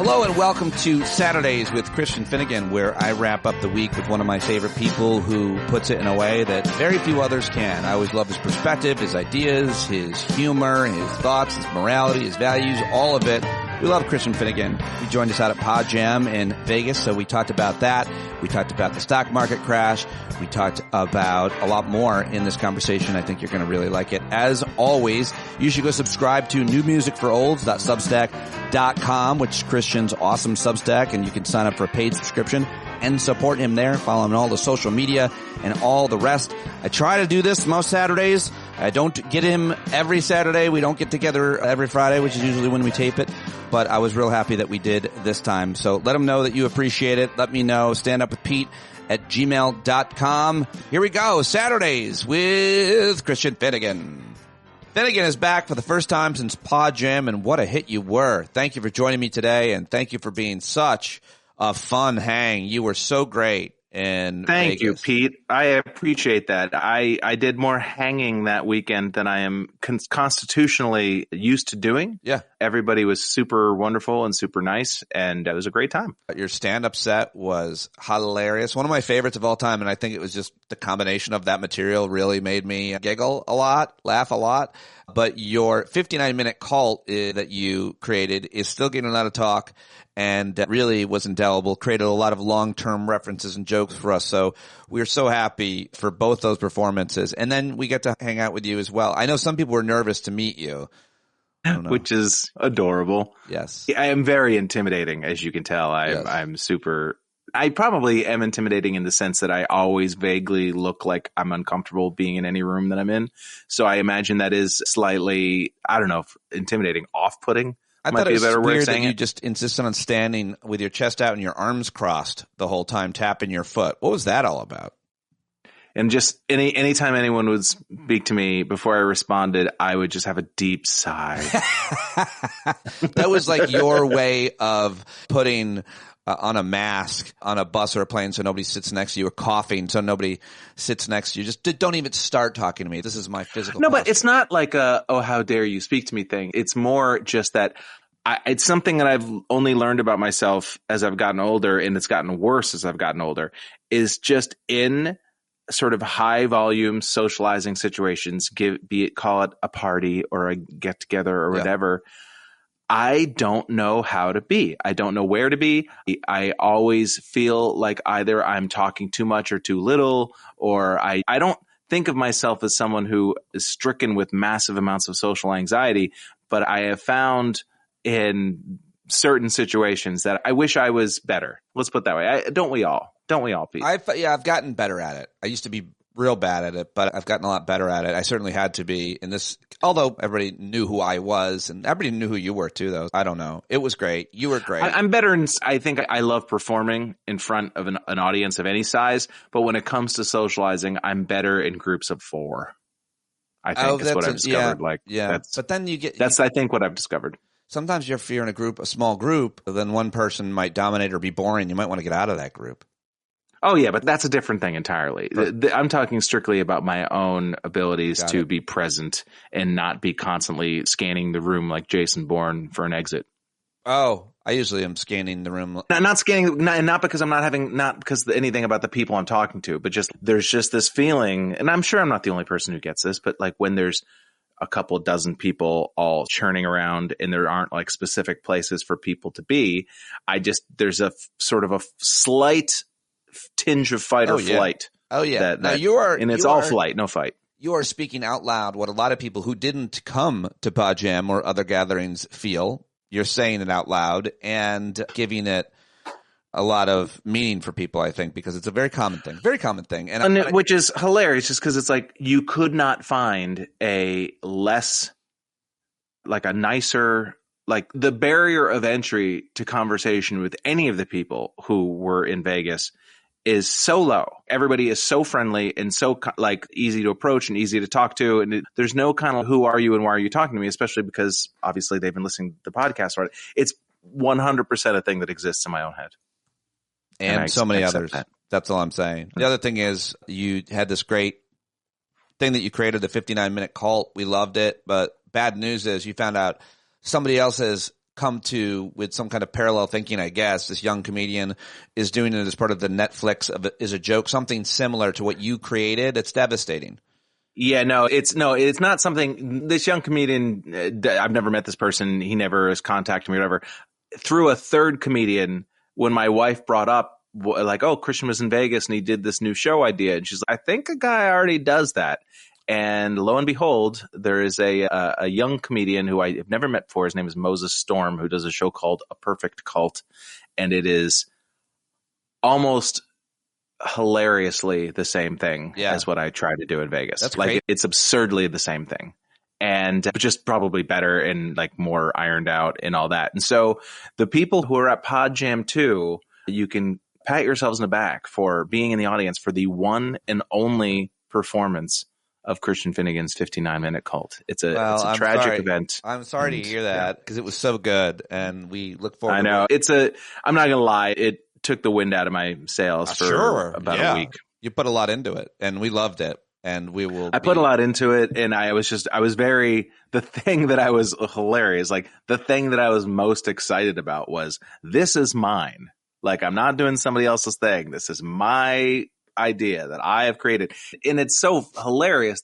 Hello and welcome to Saturdays with Christian Finnegan, where I wrap up the week with one of my favorite people who puts it in a way that very few others can. I always love his perspective, his ideas, his humor, his thoughts, his morality, his values, all of it. We love Christian Finnegan. He joined us out at Pod Jam in Vegas, so we talked about that. We talked about the stock market crash. We talked about a lot more in this conversation. I think you're going to really like it. As always, you should go subscribe to newmusicforolds.substack.com, which is Christian's awesome Substack, and you can sign up for a paid subscription and support him there. Follow him on all the social media and all the rest. I try to do this most Saturdays. I don't get him every Saturday. We don't get together every Friday, which is usually when we tape it. But I was real happy that we did this time. So let him know that you appreciate it. Let me know. standupwithpete@gmail.com. Here we go. Saturdays with Christian Finnegan. Finnegan is back for the first time since Pod Jam, and what a hit you were. Thank you for joining me today, and thank you for being such a fun hang. You were so great. Thank you, Pete. I appreciate that. I did more hanging that weekend than I am constitutionally used to doing. Yeah. Everybody was super wonderful and super nice, and it was a great time. Your stand-up set was hilarious. One of my favorites of all time, and I think it was just the combination of that material really made me giggle a lot, laugh a lot. But your 59-minute cult that you created is still getting a lot of talk and really was indelible, created a lot of long-term references and jokes for us. So we're so happy for both those performances. And then we get to hang out with you as well. I know some people were nervous to meet you. Which is adorable. Yes. I am very intimidating, as you can tell. I'm super... I probably am intimidating in the sense that I always vaguely look like I'm uncomfortable being in any room that I'm in. So I imagine that is slightly, I don't know, intimidating, off-putting. I thought it was weird that you just insisted on standing with your chest out and your arms crossed the whole time, tapping your foot. What was that all about? And just anytime anyone would speak to me, before I responded, I would just have a deep sigh. That was like your way of putting on a mask on a bus or a plane so nobody sits next to you, or coughing so nobody sits next to you. Just don't even start talking to me. This is my physical posture. But it's not like a, oh, how dare you speak to me thing. It's more just that it's something that I've only learned about myself as I've gotten older, and it's gotten worse as I've gotten older, is just in sort of high volume socializing situations, call it a party or a get together or whatever. I don't know how to be. I don't know where to be. I always feel like either I'm talking too much or too little, or I don't think of myself as someone who is stricken with massive amounts of social anxiety, but I have found in certain situations that I wish I was better. Let's put it that way. Don't we all, Pete? I've gotten better at it. I used to be real bad at it, but I've gotten a lot better at it. I certainly had to be in this, although everybody knew who I was, and everybody knew who you were too, though. I don't know. It was great. You were great. I'm better in, I think I love performing in front of an audience of any size, but when it comes to socializing, I'm better in groups of 4. I think is what I've discovered. But then that's I think what I've discovered. Sometimes if you're in a small group, then one person might dominate or be boring. You might want to get out of that group. Oh, yeah, but that's a different thing entirely. I'm talking strictly about my own abilities to be present and not be constantly scanning the room like Jason Bourne for an exit. Oh, I usually am scanning the room. Not scanning, not because not because anything about the people I'm talking to, but just there's just this feeling, and I'm sure I'm not the only person who gets this, but like when there's a couple dozen people all churning around and there aren't like specific places for people to be, there's a sort of a slight tinge of fight or flight. Oh yeah. It's all flight, no fight. You are speaking out loud what a lot of people who didn't come to Pod Jam or other gatherings feel. You're saying it out loud and giving it a lot of meaning for people, I think, because it's a very common thing. Which is hilarious just because it's like you could not find a nicer, like the barrier of entry to conversation with any of the people who were in Vegas is so low. Everybody is so friendly and so like easy to approach and easy to talk to. And there's no kind of who are you and why are you talking to me, especially because obviously they've been listening to the podcast. Right? It's 100% a thing that exists in my own head. And so many others. That's all I'm saying. The other thing is you had this great thing that you created, the 59-minute cult. We loved it. But bad news is you found out somebody else has come to with some kind of parallel thinking, I guess. This young comedian is doing it as part of the Netflix of is a joke, something similar to what you created. It's devastating. Yeah, it's not something. This young comedian, I've never met this person. He never has contacted me or whatever. Through a third comedian, when my wife brought up, like, oh, Christian was in Vegas and he did this new show idea. And she's like, I think a guy already does that. And lo and behold, there is a young comedian who I have never met before. His name is Moses Storm, who does a show called A Perfect Cult. And it is almost hilariously the same thing as what I try to do in Vegas. That's like great. It's absurdly the same thing. And just probably better and like more ironed out and all that. And so the people who are at Pod Jam 2, you can pat yourselves in the back for being in the audience for the one and only performance of Christian Finnegan's 59-minute cult. It's a tragic event. I'm sorry to hear that because it was so good, and we look forward. I know I'm not gonna lie. It took the wind out of my sails for about a week. You put a lot into it, and we loved it. And we will. I put a lot into it, and the thing that I was hilarious. Like the thing that I was most excited about was this is mine. Like I'm not doing somebody else's thing. This is my idea that I have created. And it's so hilarious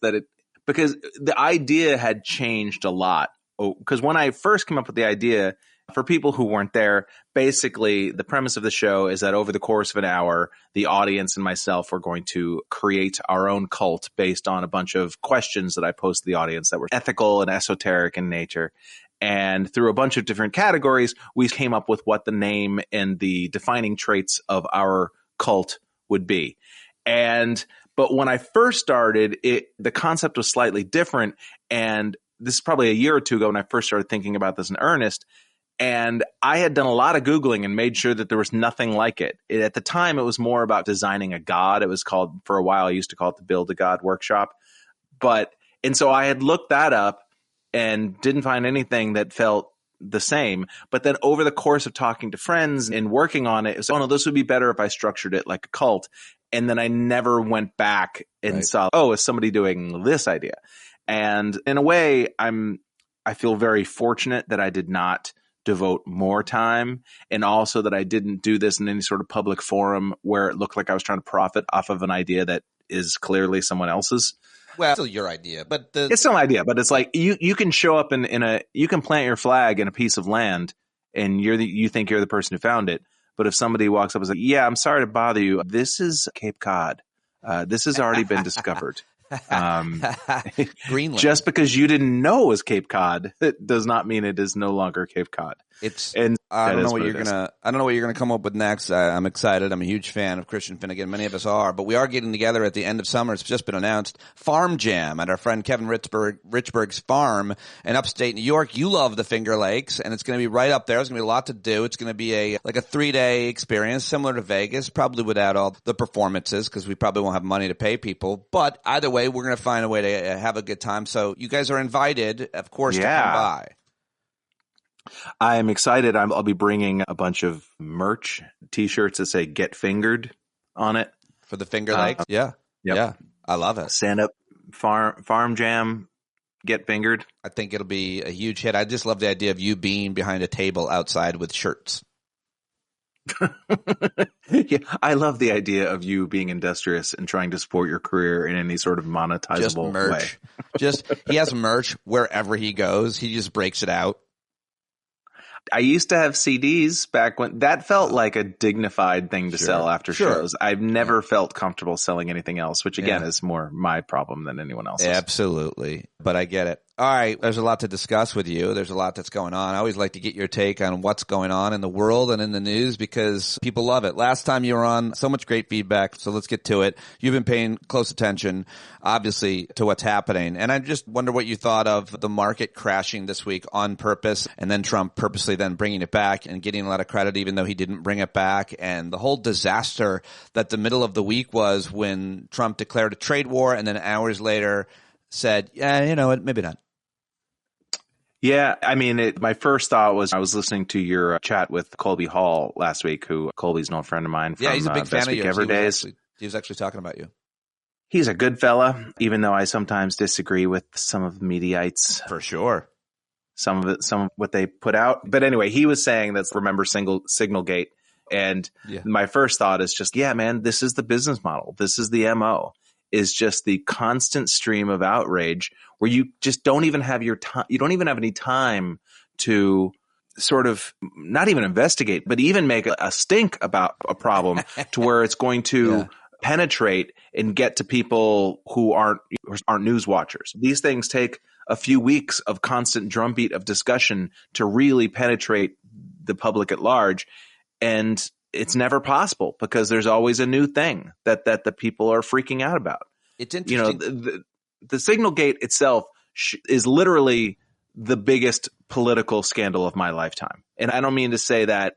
because the idea had changed a lot. Because when I first came up with the idea, for people who weren't there, basically the premise of the show is that over the course of an hour, the audience and myself were going to create our own cult based on a bunch of questions that I posed to the audience that were ethical and esoteric in nature. And through a bunch of different categories, we came up with what the name and the defining traits of our cult would be. But when I first started, the concept was slightly different. And this is probably a year or two ago when I first started thinking about this in earnest. And I had done a lot of Googling and made sure that there was nothing like it. At the time, it was more about designing a god. It was called, for a while, I used to call it the Build a God Workshop. And so I had looked that up and didn't find anything that felt the same. But then over the course of talking to friends and working on it was, oh no, this would be better if I structured it like a cult. And then I never went back and saw, is somebody doing this idea? And in a way, I feel very fortunate that I did not devote more time, and also that I didn't do this in any sort of public forum where it looked like I was trying to profit off of an idea that is clearly someone else's. Well, it's still your idea, but it's still an idea, but it's like you can show up you can plant your flag in a piece of land and you think you're the person who found it. But if somebody walks up and says, yeah, I'm sorry to bother you. This is Cape Cod. This has already been discovered. Greenland. Just because you didn't know it was Cape Cod, it does not mean it is no longer Cape Cod. I don't know what you're gonna come up with next. I'm excited. I'm a huge fan of Christian Finnegan. Many of us are, but we are getting together at the end of summer. It's just been announced. Farm Jam at our friend Kevin Richburg's farm in upstate New York. You love the Finger Lakes, and it's going to be right up there. There's going to be a lot to do. It's going to be a 3-day experience, similar to Vegas, probably without all the performances because we probably won't have money to pay people. But either way, we're going to find a way to have a good time. So you guys are invited, of course, to come by. I am excited. I'll be bringing a bunch of merch, T-shirts that say "Get Fingered" on it for the Finger Lakes. Yeah, I love it. Stand up farm jam, get fingered. I think it'll be a huge hit. I just love the idea of you being behind a table outside with shirts. Yeah, I love the idea of you being industrious and trying to support your career in any sort of monetizable merch. way. He has merch wherever he goes. He just breaks it out. I used to have CDs back when that felt like a dignified thing to sell after shows. I've never felt comfortable selling anything else, which again is more my problem than anyone else's. Absolutely. But I get it. All right. There's a lot to discuss with you. There's a lot that's going on. I always like to get your take on what's going on in the world and in the news because people love it. Last time you were on, so much great feedback. So let's get to it. You've been paying close attention, obviously, to what's happening. And I just wonder what you thought of the market crashing this week on purpose and then Trump purposely then bringing it back and getting a lot of credit even though he didn't bring it back. And the whole disaster that the middle of the week was when Trump declared a trade war and then hours later said, yeah, you know what, maybe not. Yeah, I mean, my first thought was I was listening to your chat with Colby Hall last week, who Colby's an old friend of mine from he's a big fan of yours. Days. He was actually talking about you. He's a good fella, even though I sometimes disagree with some of the Mediaites. For sure. some of what they put out. But anyway, he was saying that's remember Signalgate. And my first thought is just, yeah, man, this is the business model. This is the MO, is just the constant stream of outrage where you just don't even have your time. You don't even have any time to sort of not even investigate, but even make a stink about a problem to where it's going to penetrate and get to people who aren't news watchers. These things take a few weeks of constant drumbeat of discussion to really penetrate the public at large. And it's never possible because there's always a new thing that the people are freaking out about. It's interesting. The Signalgate itself is literally the biggest political scandal of my lifetime. And I don't mean to say that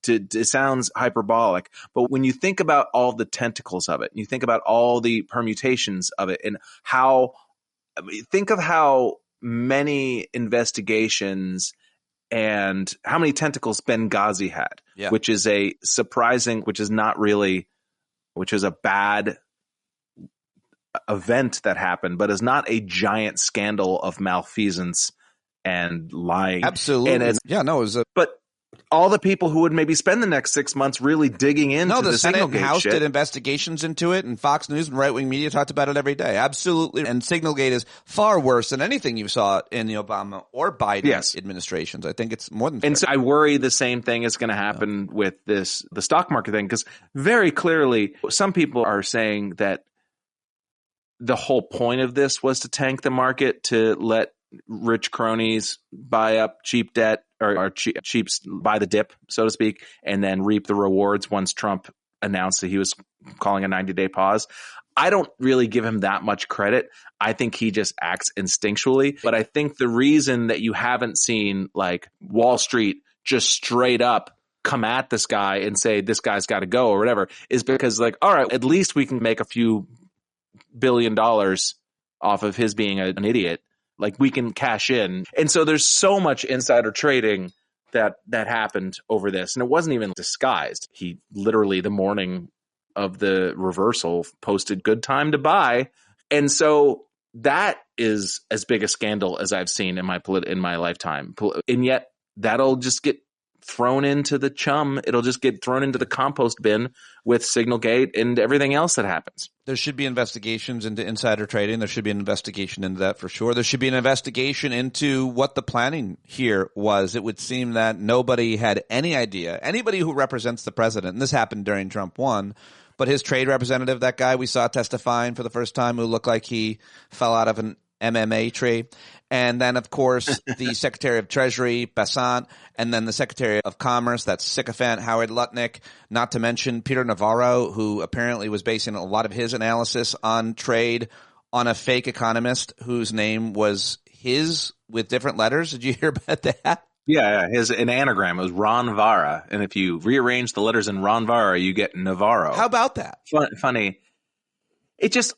it sounds hyperbolic, but when you think about all the tentacles of it, you think about all the permutations of it and think of how many investigations and how many tentacles Benghazi had, which is a bad event that happened, but is not a giant scandal of malfeasance and lying. Absolutely. And but all the people who would maybe spend the next 6 months really digging into the Senate and Signalgate House shit. did investigations into it, and Fox News and right-wing media talked about it every day. Absolutely. And Signalgate is far worse than anything you saw in the Obama or Biden administrations. I think it's more than fair. And so I worry the same thing is going to happen with the stock market thing, because very clearly some people are saying that the whole point of this was to tank the market, to let rich cronies buy up cheap debt or cheaps buy the dip, so to speak, and then reap the rewards once Trump announced that he was calling a 90-day pause. I don't really give him that much credit. I think he just acts instinctually. But I think the reason that you haven't seen like Wall Street just straight up come at this guy and say this guy's got to go or whatever is because like, all right, at least we can make a few $1 billion off of his being an idiot. Like we can cash in. And so there's so much insider trading that happened over this. And it wasn't even disguised. He literally the morning of the reversal posted good time to buy. And so that is as big a scandal as I've seen in my lifetime. And yet that'll just get thrown into the chum. It'll just get thrown into the compost bin with Signalgate and everything else that happens. There should be investigations into insider trading. There should be an investigation into that for sure. There should be an investigation into what the planning here was. It would seem that nobody had any idea. Anybody who represents the president, and this happened during Trump 1, but his trade representative, that guy we saw testifying for the first time who looked like he fell out of an MMA tree. And then, of course, the Secretary of Treasury, Bessant, and then the Secretary of Commerce, that sycophant, Howard Lutnick, not to mention Peter Navarro, who apparently was basing a lot of his analysis on trade on a fake economist whose name was his with different letters. Did you hear about that? Yeah, an anagram was Ron Vara. And if you rearrange the letters in Ron Vara, you get Navarro. How about that? Funny. It just,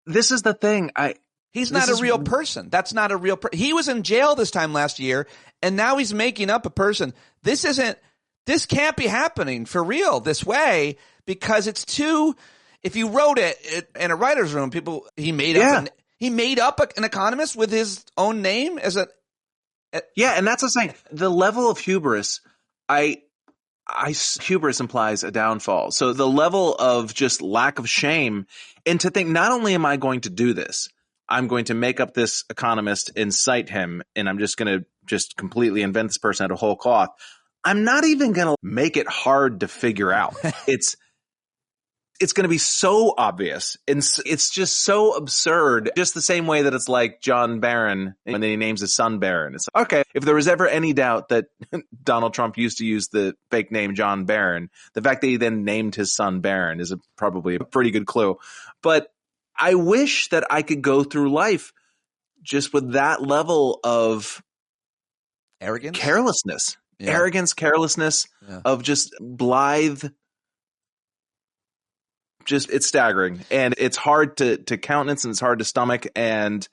this is the thing. He's not a real person. That's not a real person. He was in jail this time last year, and now he's making up a person. This can't be happening for real this way because it's too, if you wrote it in a writer's room, he made up an economist with his own name as a. Yeah, and that's what I'm saying. The level of hubris, hubris implies a downfall. So the level of just lack of shame, and to think not only am I going to do this, I'm going to make up this economist and cite him, and I'm just going to just completely invent this person out of whole cloth. I'm not even going to make it hard to figure out. It's going to be so obvious, and it's just so absurd. Just the same way that it's like John Barron, and then he names his son Barron. It's like, okay, if there was ever any doubt that Donald Trump used to use the fake name John Barron, the fact that he then named his son Barron is probably a pretty good clue. But I wish that I could go through life just with that level of arrogance, carelessness, carelessness of just blithe. Just, it's staggering, and it's hard to countenance, and it's hard to stomach, and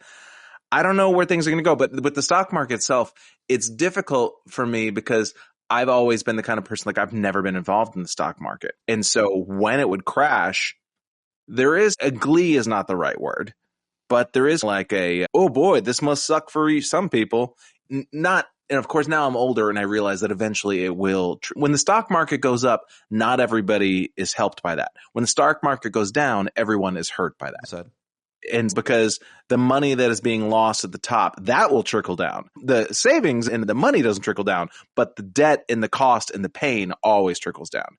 I don't know where things are going to go. But with the stock market itself, it's difficult for me because I've always been the kind of person, like I've never been involved in the stock market. And so when it would crash, glee is not the right word, But there is like oh boy, this must suck for some people. Not, and of course now I'm older and I realize that eventually it will. When the stock market goes up, not everybody is helped by that. When the stock market goes down, everyone is hurt by that. And because the money that is being lost at the top, that will trickle down. The savings and the money doesn't trickle down, but the debt and the cost and the pain always trickles down.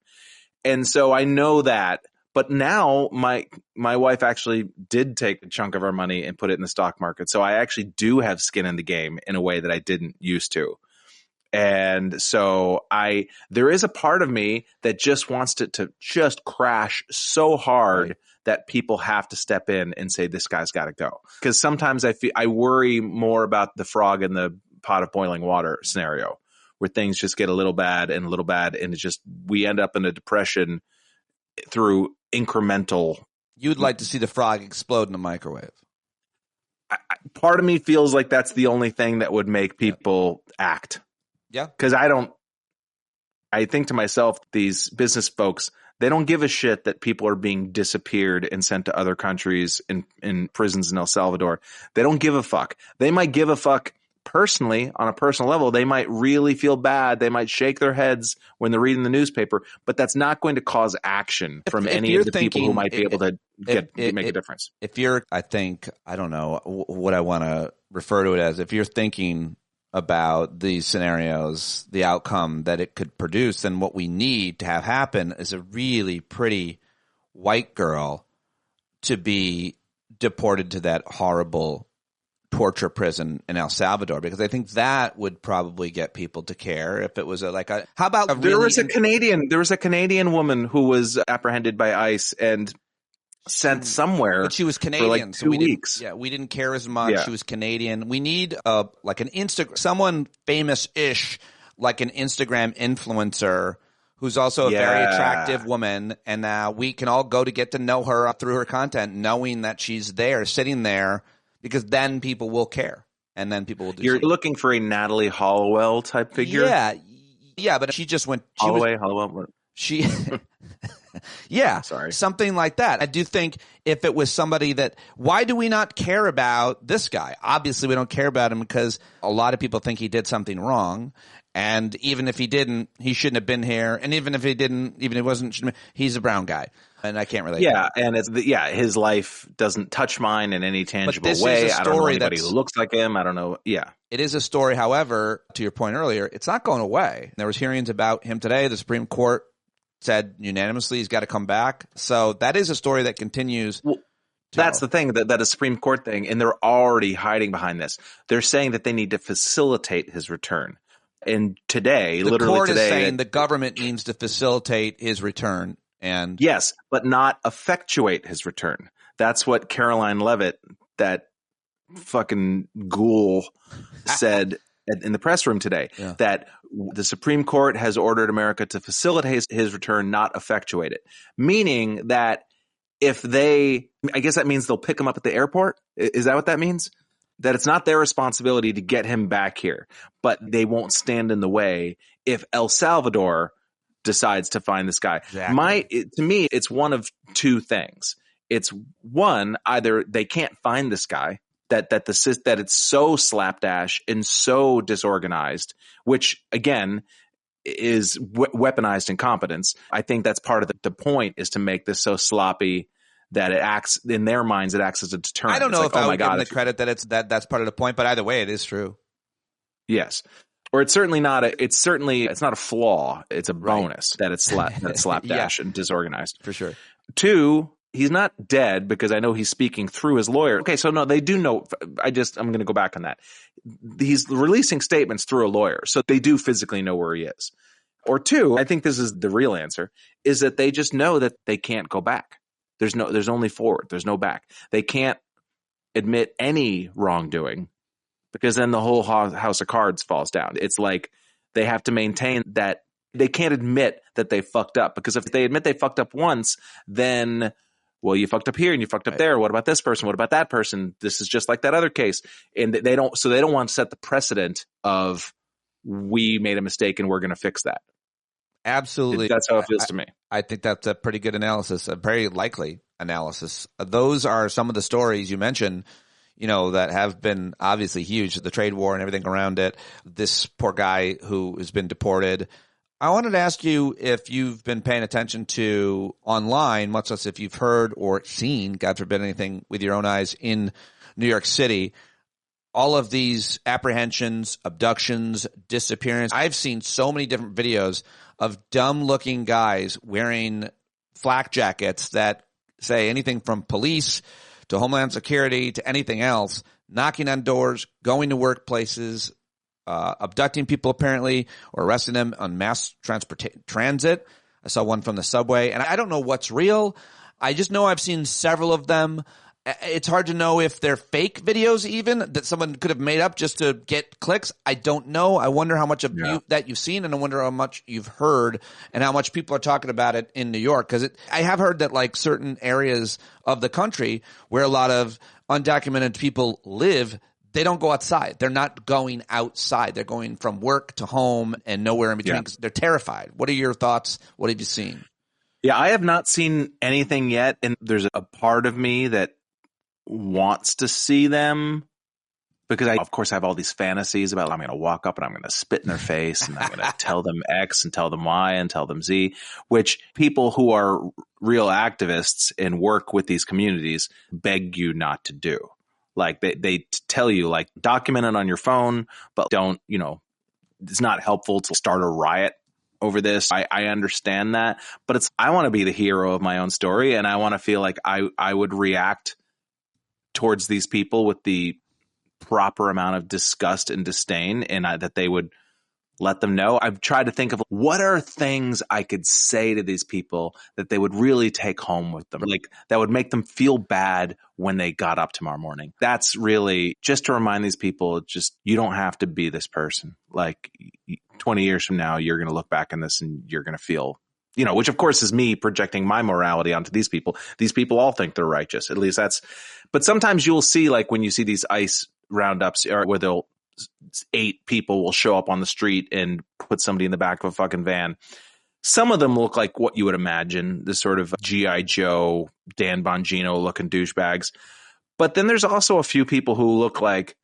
And so I know that. But now my wife actually did take a chunk of our money and put it in the stock market. So I actually do have skin in the game in a way that I didn't used to. And so there is a part of me that just wants to just crash so hard that people have to step in and say, this guy's got to go. Because sometimes I worry more about the frog in the pot of boiling water scenario, where things just get a little bad, and it's just, we end up in a depression through incremental. You'd like to see the frog explode in a microwave. Part of me feels like that's the only thing that would make people act. Yeah. Because I think to myself, these business folks, they don't give a shit that people are being disappeared and sent to other countries in prisons in El Salvador. They don't give a fuck. They might give a fuck personally, on a personal level. They might really feel bad. They might shake their heads when they're reading the newspaper, but that's not going to cause action from any of the people who might be able to make a difference. If you're, I think, I don't know what I want to refer to it as, if you're thinking about these scenarios, the outcome that it could produce, then what we need to have happen is a really pretty white girl to be deported to that horrible torture prison in El Salvador, because I think that would probably get people to care. If it was how about there was a Canadian woman who was apprehended by ICE and sent somewhere, but she was Canadian, for like 2 weeks. We didn't care as much. Yeah. She was Canadian. We need like an someone famous-ish, like an Instagram influencer who's also a very attractive woman, and we can all go to get to know her through her content, knowing that she's there, sitting there, because then people will care, and then people will do. You're looking for a Natalie Hollowell type figure. Yeah, but she just went. Hollowell. She. Yeah, sorry. Something like that. I do think if it was somebody that, why do we not care about this guy? Obviously, we don't care about him because a lot of people think he did something wrong. And even if he didn't, he shouldn't have been here. And even if he didn't, even if he wasn't, he's a brown guy. And I can't relate. Yeah, and his life doesn't touch mine in any tangible way. I don't know anybody who looks like him. I don't know. Yeah. It is a story, however, to your point earlier, it's not going away. There was hearings about him today. The Supreme Court said unanimously he's got to come back. So that is a story that continues. Well, that's the thing, that a Supreme Court thing, and they're already hiding behind this. They're saying that they need to facilitate his return. And today, the court is saying the government needs to facilitate his return. And yes, but not effectuate his return. That's what Caroline Leavitt, that fucking ghoul, said in the press room today, that the Supreme Court has ordered America to facilitate his return, not effectuate it. Meaning that I guess that means they'll pick him up at the airport. Is that what that means? That it's not their responsibility to get him back here, but they won't stand in the way if El Salvador decides to find this guy. Exactly. To me, it's one of two things. It's one, either they can't find this guy, that it's so slapdash and so disorganized, which again is weaponized incompetence. I think that's part of the point, is to make this so sloppy that it acts, in their minds, it acts as a deterrent. I don't know if I would give them the credit that that's part of the point, but either way, it is true. Yes. Or it's certainly not it's not a flaw. It's a bonus that it's slapdash and disorganized. For sure. Two, he's not dead, because I know he's speaking through his lawyer. Okay, so no, they do know. I'm going to go back on that. He's releasing statements through a lawyer, so they do physically know where he is. Or two, I think this is the real answer, is that they just know that they can't go back. There's only forward. There's no back. They can't admit any wrongdoing, because then the whole house of cards falls down. It's like they have to maintain that they can't admit that they fucked up, because if they admit they fucked up once, then, well, you fucked up here and you fucked up there. What about this person? What about that person? This is just like that other case. And they don't want to set the precedent of, we made a mistake and we're going to fix that. Absolutely. That's how it feels to me. I think that's a pretty good analysis, a very likely analysis. Those are some of the stories you mentioned that have been obviously huge, the trade war and everything around it. This poor guy who has been deported. I wanted to ask you if you've been paying attention to online, much less if you've heard or seen, God forbid, anything with your own eyes in New York City. All of these apprehensions, abductions, disappearance. I've seen so many different videos of dumb-looking guys wearing flak jackets that say anything from police to Homeland Security to anything else, knocking on doors, going to workplaces, abducting people apparently, or arresting them on mass transit. I saw one from the subway, and I don't know what's real. I just know I've seen several of them. It's hard to know if they're fake videos even that someone could have made up just to get clicks. I don't know. I wonder how much of that you've seen, and I wonder how much you've heard and how much people are talking about it in New York. Because I have heard that like certain areas of the country where a lot of undocumented people live, they don't go outside. They're not going outside. They're going from work to home and nowhere in between because they're terrified. What are your thoughts? What have you seen? Yeah, I have not seen anything yet. And there's a part of me that wants to see them because I, of course, have all these fantasies about I'm going to walk up and I'm going to spit in their face and I'm going to tell them X and tell them Y and tell them Z, which people who are real activists and work with these communities beg you not to do. Like they tell you, like, document it on your phone, but don't, it's not helpful to start a riot over this. I understand that, but I want to be the hero of my own story. And I want to feel like I would react towards these people with the proper amount of disgust and disdain, and that they would let them know. I've tried to think of what are things I could say to these people that they would really take home with them, like that would make them feel bad when they got up tomorrow morning. That's really just to remind these people, just, you don't have to be this person. Like 20 years from now, you're going to look back on this and you're going to feel, which of course is me projecting my morality onto these people. These people all think they're righteous. At least but sometimes you'll see, like when you see these ICE roundups where 8 people will show up on the street and put somebody in the back of a fucking van. Some of them look like what you would imagine, the sort of G.I. Joe, Dan Bongino looking douchebags. But then there's also a few people who look like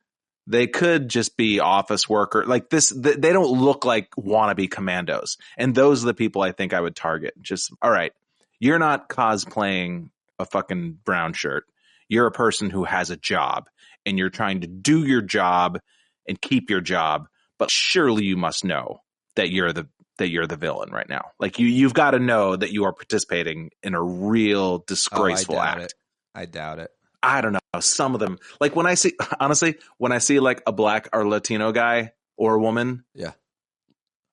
they could just be office worker like this. They don't look like wannabe commandos. And those are the people I think I would target. Just, all right, you're not cosplaying a fucking brown shirt. You're a person who has a job and you're trying to do your job and keep your job. But surely you must know that you're the villain right now. Like you've got to know that you are participating in a real disgraceful act. I doubt it. I don't know. Some of them, like when I see like a black or Latino guy or a woman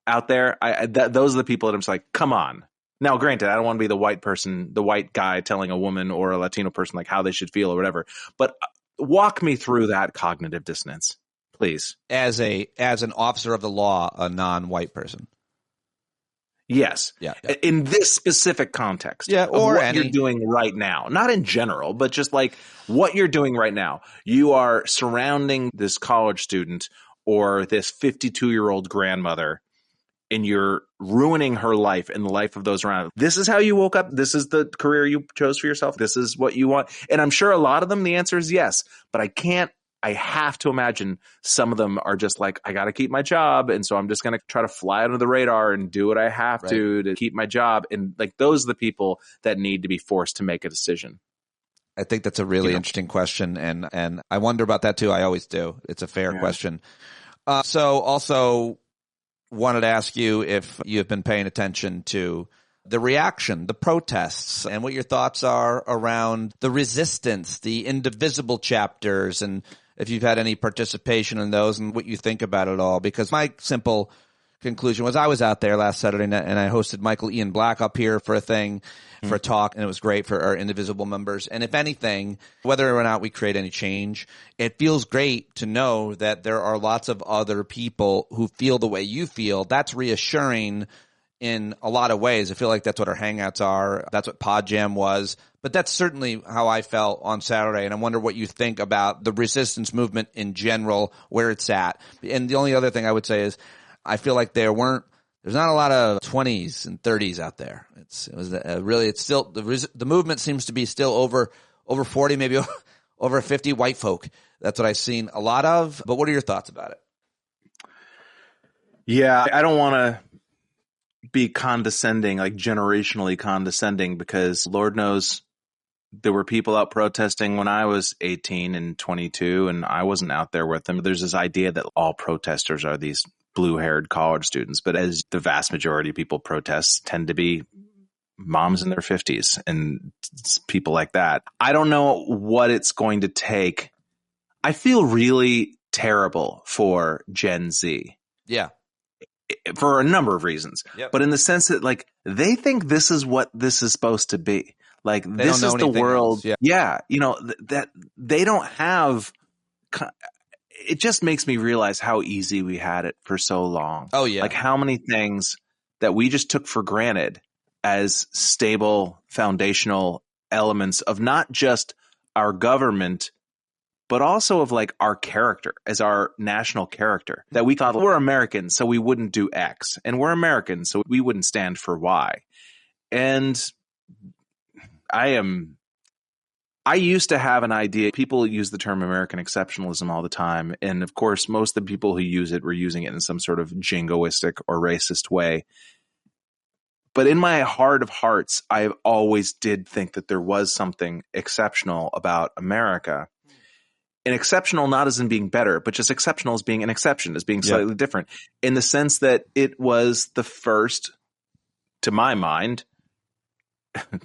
out there, those are the people that I'm just like, come on. Now, granted, I don't want to be the white person, the white guy telling a woman or a Latino person like how they should feel or whatever. But walk me through that cognitive dissonance, please. As an officer of the law, a non-white person. Yes. Yeah. In this specific context. Yeah. Or what you're doing right now. Not in general, but just like what you're doing right now. You are surrounding this college student or this 52-year-old grandmother, and you're ruining her life and the life of those around. This is how you woke up. This is the career you chose for yourself. This is what you want. And I'm sure a lot of them, the answer is yes. But I have to imagine some of them are just like, I got to keep my job. And so I'm just going to try to fly under the radar and do what I have to keep my job. And like, those are the people that need to be forced to make a decision. I think that's a really interesting question. And I wonder about that too. I always do. It's a fair question. So also wanted to ask you if you have been paying attention to the reaction, the protests, and what your thoughts are around the resistance, the indivisible chapters, and if you've had any participation in those and what you think about it all. Because my simple conclusion was I was out there last Saturday night and I hosted Michael Ian Black up here for a thing, for a talk, and it was great for our indivisible members. And if anything, whether or not we create any change, it feels great to know that there are lots of other people who feel the way you feel. That's reassuring in a lot of ways. I feel like that's what our hangouts are. That's what Pod Jam was. But that's certainly how I felt on Saturday. And I wonder what you think about the resistance movement in general, where it's at. And the only other thing I would say is I feel like there's not a lot of 20s and 30s out there. It's still the movement seems to be still over 40, maybe over 50 white folk. That's what I've seen a lot of. But what are your thoughts about it? Yeah, I don't want to be condescending, like generationally condescending, because Lord knows there were people out protesting when I was 18 and 22, and I wasn't out there with them. There's this idea that all protesters are these blue-haired college students, but as the vast majority of people protest tend to be moms in their 50s and people like that. I don't know what it's going to take. I feel really terrible for Gen Z. Yeah. For a number of reasons. Yep. But in the sense that, like, they think this is what this is supposed to be. Like, this is the world. Else. Yeah. You know, that they don't have. It just makes me realize how easy we had it for so long. Oh, yeah. Like, how many things that we just took for granted as stable foundational elements of not just our government, but also of like our character, as our national character, that we thought we're Americans, so we wouldn't do X, and we're Americans, so we wouldn't stand for Y. And I used to have an idea. People use the term American exceptionalism all the time. And of course, most of the people who use it were using it in some sort of jingoistic or racist way. But in my heart of hearts, I always did think that there was something exceptional about America. And exceptional not as in being better, but just exceptional as being an exception, as being slightly different, in the sense that it was the first, to my mind,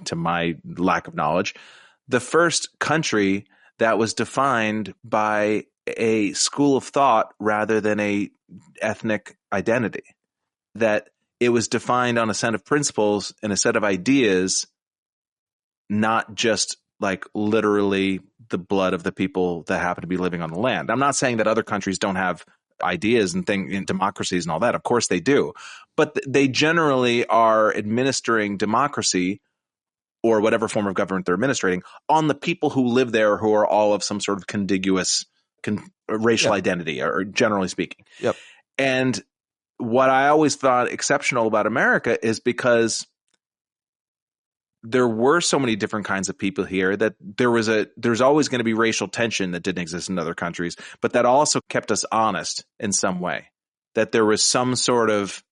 to my lack of knowledge, the first country that was defined by a school of thought rather than a ethnic identity. That it was defined on a set of principles and a set of ideas, not just like literally the blood of the people that happen to be living on the land. I'm not saying that other countries don't have ideas and democracies and all that. Of course they do. But they generally are administering democracy or whatever form of government they're administrating on the people who live there, who are all of some sort of contiguous racial identity, or generally speaking. Yep. And what I always thought exceptional about America is because there were so many different kinds of people here that there's always going to be racial tension that didn't exist in other countries, but that also kept us honest in some way. That there was some sort of,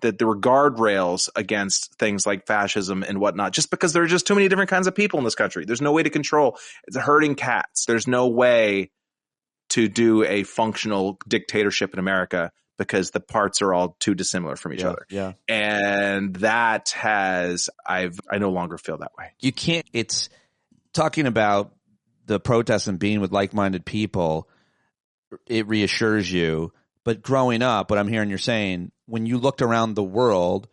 that there were guardrails against things like fascism and whatnot, just because there are just too many different kinds of people in this country. There's no way to control. It's herding cats. There's no way to do a functional dictatorship in America because the parts are all too dissimilar from each other. Yeah. And that I no longer feel that way. You can't, it's talking about the protests and being with like-minded people. It reassures you. But growing up, what I'm hearing you're saying, when you looked around the world,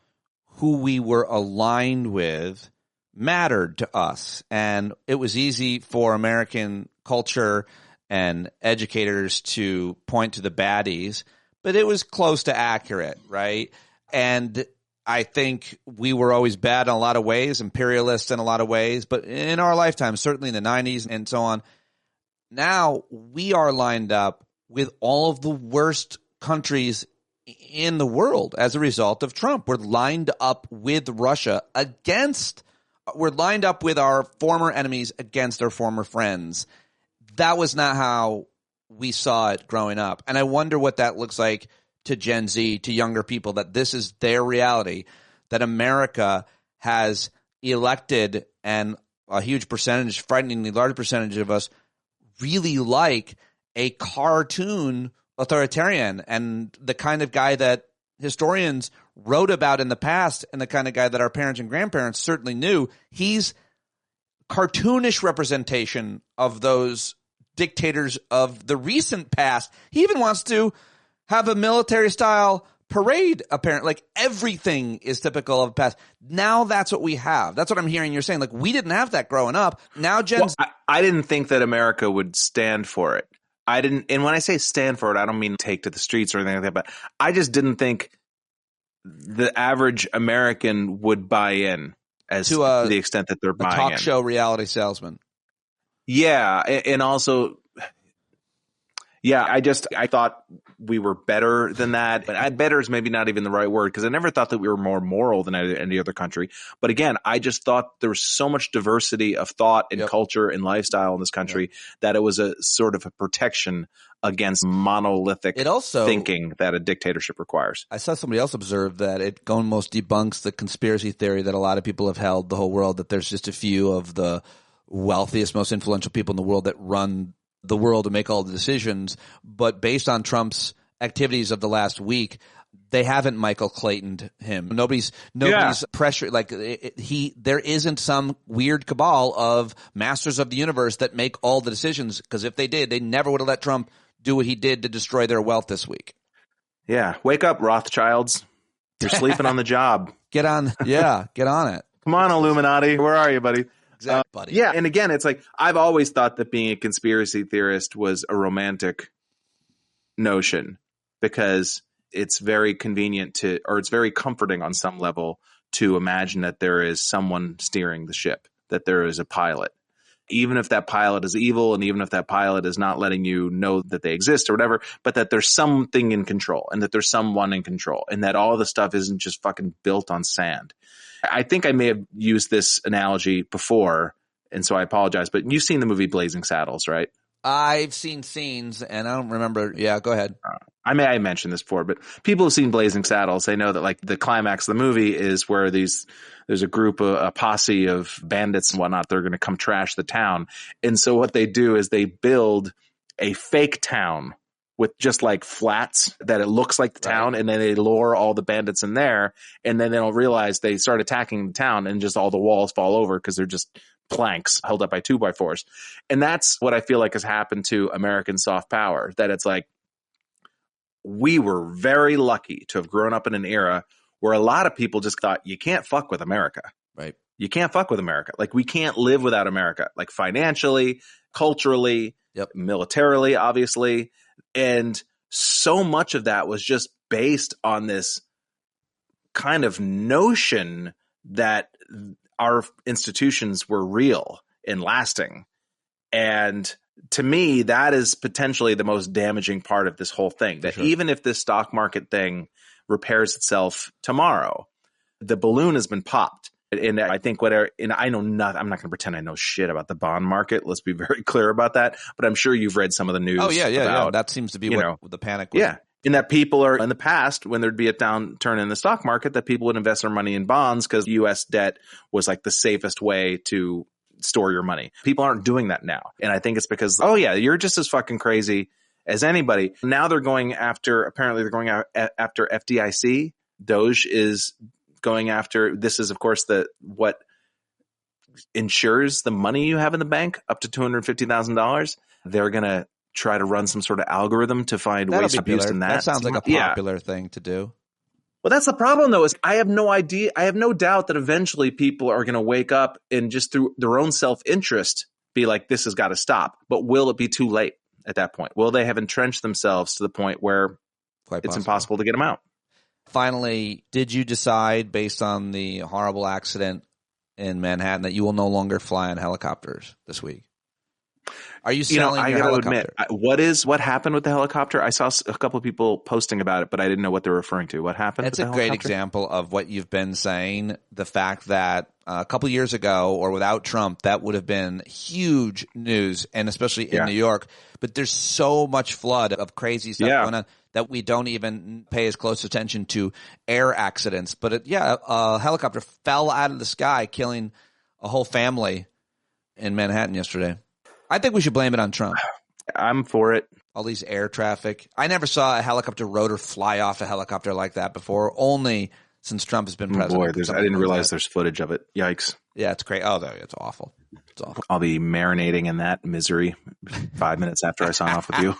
who we were aligned with mattered to us. And it was easy for American culture and educators to point to the baddies, but it was close to accurate, right? And I think we were always bad in a lot of ways, imperialist in a lot of ways, but in our lifetime, certainly in the 90s and so on, now we are lined up with all of the worst countries in the world as a result of Trump. We're lined up with Russia we're lined up with our former enemies against our former friends. That was not how we saw it growing up. And I wonder what that looks like to Gen Z, to younger people, that this is their reality, that America has elected, and a huge percentage, frighteningly large percentage of us, really like a cartoon authoritarian and the kind of guy that historians wrote about in the past and the kind of guy that our parents and grandparents certainly knew. He's cartoonish representation of those dictators of the recent past. He even wants to have a military style parade, apparently. Like, everything is typical of the past. Now that's what we have. That's what I'm hearing you're saying. Like, we didn't have that growing up. Now I didn't think that America would stand for it. I didn't, and when I say stand for it, I don't mean take to the streets or anything like that, but I just didn't think the average American would buy in as to the extent that they're buying in. Talk show reality salesman. Yeah. And also, yeah, I thought we were better than that. But better is maybe not even the right word, because I never thought that we were more moral than any other country. But again, I just thought there was so much diversity of thought and culture and lifestyle in this country that it was a sort of a protection against monolithic thinking that a dictatorship requires. I saw somebody else observe that it almost debunks the conspiracy theory that a lot of people have held the whole world, that there's just a few of the wealthiest, most influential people in the world that run the world and make all the decisions. But based on Trump's activities of the last week, they haven't Michael Claytoned him. Nobody's pressure. Like there isn't some weird cabal of masters of the universe that make all the decisions. Because if they did, they never would have let Trump do what he did to destroy their wealth this week. Yeah. Wake up, Rothschilds. You're sleeping on the job. Get on it. Come on, Illuminati. Where are you, buddy? Exactly, buddy. Yeah. And again, it's like, I've always thought that being a conspiracy theorist was a romantic notion, because it's very convenient or it's very comforting on some level to imagine that there is someone steering the ship, that there is a pilot. Even if that pilot is evil, and even if that pilot is not letting you know that they exist or whatever, but that there's something in control, and that there's someone in control, and that all the stuff isn't just fucking built on sand. I think I may have used this analogy before, and so I apologize, but you've seen the movie Blazing Saddles, right? I've seen scenes, and I don't remember. Yeah, go ahead. I mentioned this before, but people who've seen Blazing Saddles, they know that like the climax of the movie is where there's a group, a posse of bandits and whatnot. They're going to come trash the town. And so what they do is they build a fake town with just like flats that it looks like the town. And then they lure all the bandits in there. And then they'll realize they start attacking the town, and just all the walls fall over because they're just planks held up by 2x4s. And that's what I feel like has happened to American soft power, that it's like, we were very lucky to have grown up in an era where a lot of people just thought, you can't fuck with America. Right. You can't fuck with America. Like, we can't live without America, like financially, culturally, militarily, obviously. And so much of that was just based on this kind of notion that our institutions were real and lasting. And to me, that is potentially the most damaging part of this whole thing. That even if this stock market thing repairs itself tomorrow, the balloon has been popped. And I think I know nothing. I'm not going to pretend I know shit about the bond market. Let's be very clear about that. But I'm sure you've read some of the news. Oh, yeah. That seems to be what the panic was. Yeah. And that people are, in the past, when there'd be a downturn in the stock market, that people would invest their money in bonds because U.S. debt was like the safest way to store your money. People aren't doing that now. And I think it's because, you're just as fucking crazy as anybody. Now apparently they're going after FDIC. Doge is going after, this is of course what insures the money you have in the bank up to $250,000. They're going to try to run some sort of algorithm to find ways to abuse in that. That sounds like a popular thing to do. Well, that's the problem, though, is I have no idea. I have no doubt that eventually people are going to wake up and just through their own self-interest be like, this has got to stop. But will it be too late at that point? Will they have entrenched themselves to the point where it's impossible to get them out? Finally, did you decide, based on the horrible accident in Manhattan, that you will no longer fly on helicopters this week? Are you selling your helicopter? Admit, what happened with the helicopter? I saw a couple of people posting about it, but I didn't know what they were referring to. What happened? It's a great example of what you've been saying. The fact that a couple years ago, or without Trump, that would have been huge news, and especially in New York. But there's so much flood of crazy stuff going on that we don't even pay as close attention to air accidents. But a helicopter fell out of the sky, killing a whole family in Manhattan yesterday. I think we should blame it on Trump. I'm for it. All these air traffic. I never saw a helicopter rotor fly off a helicopter like that before, only since Trump has been president. Boy, I didn't realize there's footage of it. Yikes. Yeah, it's great. Oh, it's awful. It's awful. I'll be marinating in that misery 5 minutes after I sign off with you.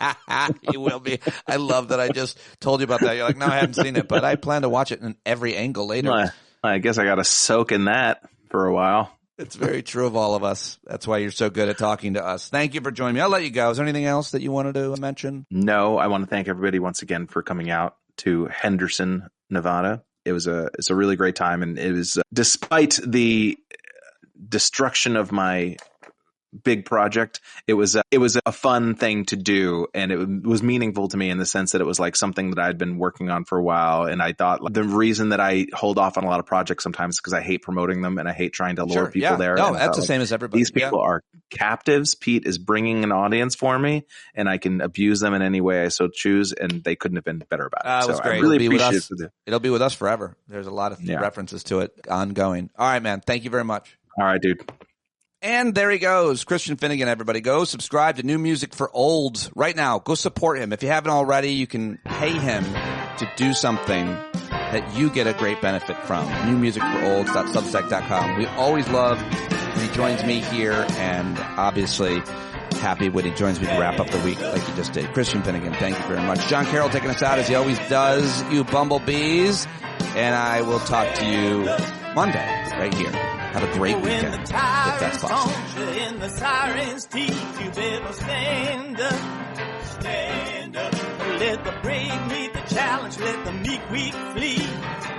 You will be. I love that I just told you about that. You're like, no, I haven't seen it, but I plan to watch it in every angle later. I guess I got to soak in that for a while. It's very true of all of us. That's why you're so good at talking to us. Thank you for joining me. I'll let you go. Is there anything else that you wanted to mention? No, I want to thank everybody once again for coming out to Henderson, Nevada. It's a really great time. And it was, despite the destruction of my big project. It was a fun thing to do, and it was meaningful to me in the sense that it was like something that I'd been working on for a while. And I thought the reason that I hold off on a lot of projects sometimes is because I hate promoting them and I hate trying to lure people there. No, and that's the same as everybody. These people are captives. Pete is bringing an audience for me, and I can abuse them in any way I so choose, and they couldn't have been better about it. It was great. I really appreciate it. It'll be with us forever. There's a lot of references to it ongoing. All right, man. Thank you very much. All right, dude. And there he goes, Christian Finnegan, everybody. Go subscribe to New Music for Olds right now. Go support him. If you haven't already, you can pay him to do something that you get a great benefit from. newmusicforolds.substack.com. We always love when he joins me here, and obviously happy when he joins me to wrap up the week like he just did. Christian Finnegan, thank you very much. John Carroll taking us out as he always does, you bumblebees. And I will talk to you Monday right here. Have a great weekend, if that's possible. In the siren's teeth, you better stand up, stand up. Let the brave meet the challenge, let the weak flee.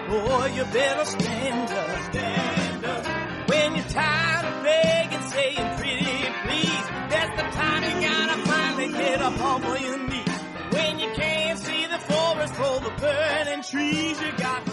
Oh, you better stand up, stand up. When you're tired of begging, saying pretty please, that's the time you gotta finally get up off of your knees. When you can't see the forest for the burning trees, you got